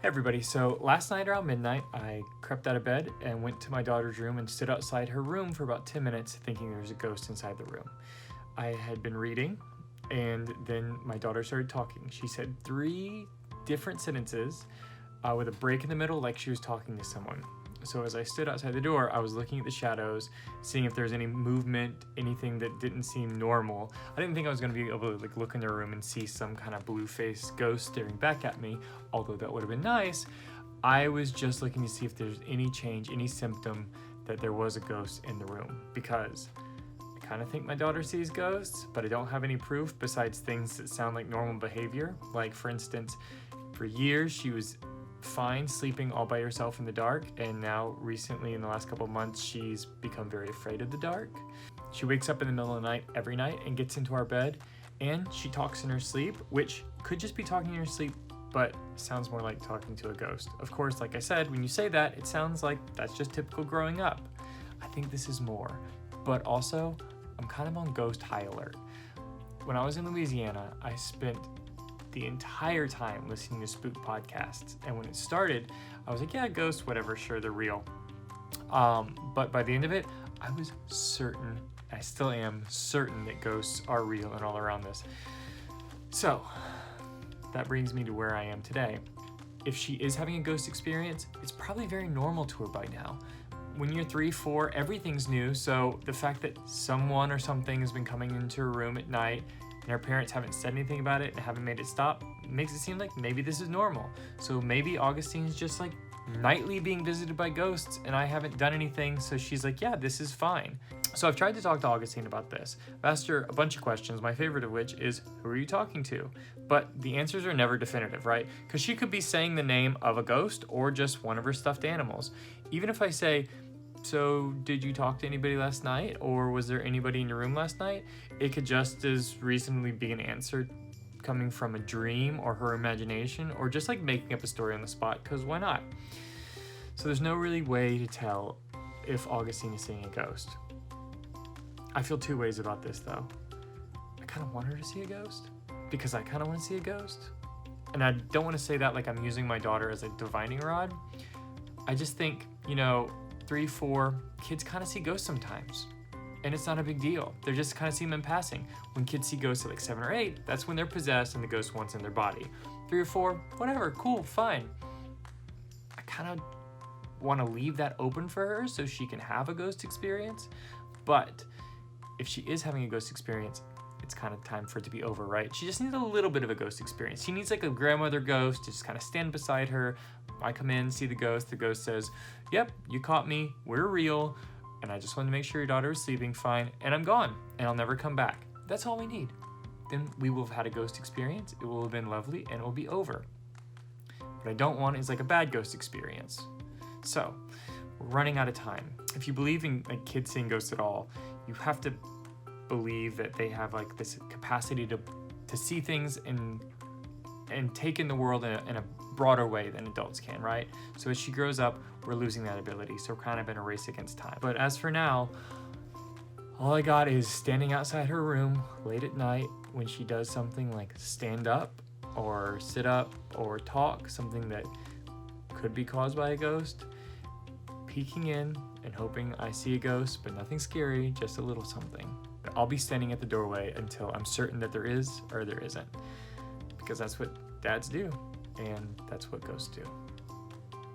Hey everybody, so last night around midnight, I crept out of bed and went to my daughter's room and stood outside her room for about 10 minutes thinking there was a ghost inside the room. I had been reading and then my daughter started talking. She said 3 different sentences with a break in the middle like she was talking to someone. So as I stood outside the door, I was looking at the shadows, seeing if there was any movement, anything that didn't seem normal. I didn't think I was going to be able to look in the room and see some kind of blue-faced ghost staring back at me, although that would have been nice. I was just looking to see if there's any change, any symptom that there was a ghost in the room, because I kind of think my daughter sees ghosts, but I don't have any proof besides things that sound like normal behavior. Like, for instance, for years she was fine sleeping all by herself in the dark, and now recently in the last couple of months she's become very afraid of the dark. She wakes up in the middle of the night every night and gets into our bed, and she talks in her sleep, which could just be talking in her sleep, but sounds more like talking to a ghost. Of course, like I said, when you say that, it sounds like that's just typical growing up. I think this is more, but also I'm kind of on ghost high alert. When I was in Louisiana, I spent the entire time listening to spook podcasts, and when it started I was like, yeah, ghosts, whatever, sure, they're real, but by the end of it I was certain, I still am certain, that ghosts are real and all around this. So that brings me to where I am today. If she is having a ghost experience, it's probably very normal to her by now. When you're 3, 4, everything's new, so the fact that someone or something has been coming into her room at night and her parents haven't said anything about it and haven't made it stop makes it seem like maybe this is normal. So maybe Augustine's just like nightly being visited by ghosts and I haven't done anything, so she's like, yeah, this is fine. So I've tried to talk to Augustine about this. I've asked her a bunch of questions, my favorite of which is, who are you talking to? But the answers are never definitive, right? Because she could be saying the name of a ghost or just one of her stuffed animals. Even if I say, so did you talk to anybody last night, or was there anybody in your room last night? It could just as reasonably be an answer coming from a dream or her imagination, or just like making up a story on the spot, because why not? So there's no really way to tell if Augustine is seeing a ghost. I feel 2 ways about this though. I kind of want her to see a ghost because I kind of want to see a ghost, and I don't want to say that like I'm using my daughter as a divining rod. I just think, 3, 4, kids kind of see ghosts sometimes, and it's not a big deal. They're just kind of see them in passing. When kids see ghosts at like 7 or 8, that's when they're possessed and the ghost wants in their body. 3 or 4, whatever, cool, fine. I kind of want to leave that open for her so she can have a ghost experience, but if she is having a ghost experience, it's kind of time for it to be over, right? She just needs a little bit of a ghost experience. She needs like a grandmother ghost to just kind of stand beside her. I come in, see the ghost says, yep, you caught me, we're real, and I just wanted to make sure your daughter is sleeping fine, and I'm gone, and I'll never come back. That's all we need. Then we will have had a ghost experience, it will have been lovely, and it will be over. What I don't want is like a bad ghost experience. So, we're running out of time. If you believe in like kids seeing ghosts at all, you have to believe that they have like this capacity to see things and take in the world in a broader way than adults can, right? So as she grows up, we're losing that ability, so we're kind of in a race against time. But as for now, all I got is standing outside her room late at night when she does something like stand up or sit up or talk, something that could be caused by a ghost, peeking in and hoping I see a ghost, but nothing scary, just a little something. I'll be standing at the doorway until I'm certain that there is or there isn't, because that's what dads do, and that's what ghosts do.